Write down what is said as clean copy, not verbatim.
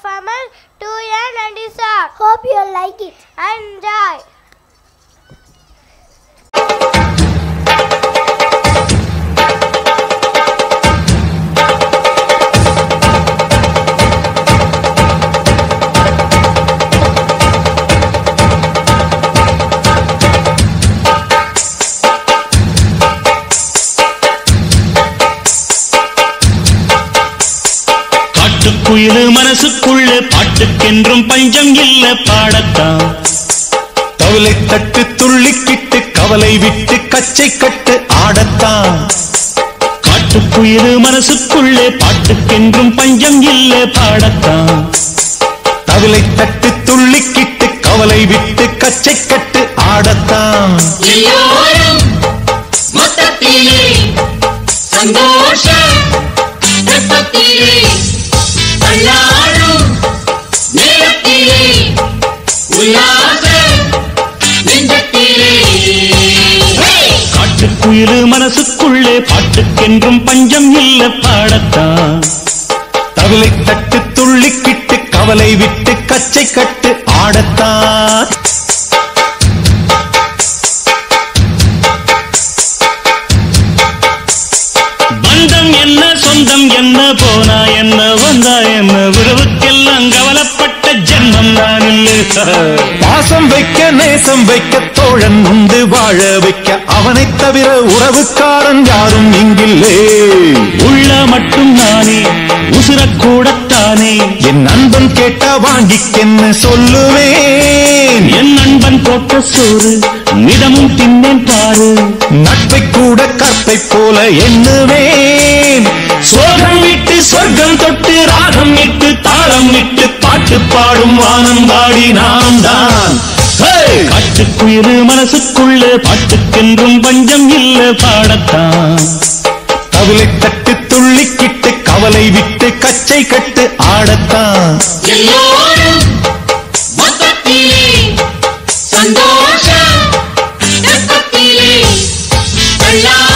performance 2N and Isaac. Hope you like it. Enjoy. குயிலு மனசுக்குள்ள பாட்டுக்கென்றும் பஞ்சம் இல்ல பாடத்தான் தவளை தட்டு துள்ளிக்கிட்டு கவலை விட்டு கச்சை கட்டு ஆடத்தான் காட்டுக்குயிலு மனசுக்குள்ளே பாட்டுக்கென்றும் பஞ்சம் இல்ல பாடத்தான் தவளை தட்டு துள்ளிக்கிட்டு கவலை விட்டு கச்சை கட்டு ஆடத்தான் எல்லோரும் மொத்தத்திலே சந்தோஷ வெப்பத்திலே தள்ளாடும் நேரத்திலே உல்லாச நெஞ்சத்திலே காட்டுக்குயிலு மனசுக்குள்ளே பாட்டுக்கென்றும் பஞ்சம் இல்ல பாடத்தான் தவளை தட்டு துள்ளிக்கிட்டு கவலை விட்டு கச்சை கட்டு ஆடத்தான் பந்தம் என்ன சொந்தம் என்ன போனா என்ன வந்தா என்ன உறவுக்கெல்லாம் கவலைப்பட்ட ஜென்மம் நான் இல்லை பாசம் வைக்க நேசம் வைக்க தோழன் உண்டு வாழ வைக்க அவனை தவிர உறவுக்காரன் யாரும் இங்கில்லே உள்ள மட்டும் நானே உசுரக்கூடத்தானே என் நண்பன் கேட்டா வாங்கிக்கென்னு சொல்லுவேன் என் நண்பன் போட்ட சோறு நிதமும் தின்னேன் பாரு நட்பை கூட கற்பை போல எண்ணுவேன் சோகம் விட்டு சொர்க்கம் தொட்டு ராகம் விட்டு தாளம் விட்டு பாட்டு பாடும் வானம் பாடி நாம் தான் காட்டுக்குயிரு மனசுக்குள்ள பாட்டுக்கென்றும் பஞ்சம் இல்ல பாடத்தான் தவளை தட்டு துள்ளிக்கிட்டு கவலை விட்டு கச்சை கட்டு ஆடத்தான் எல்லோரும் மொத்தத்திலே சந்தோஷ வெப்பத்திலே தள்ளாடும்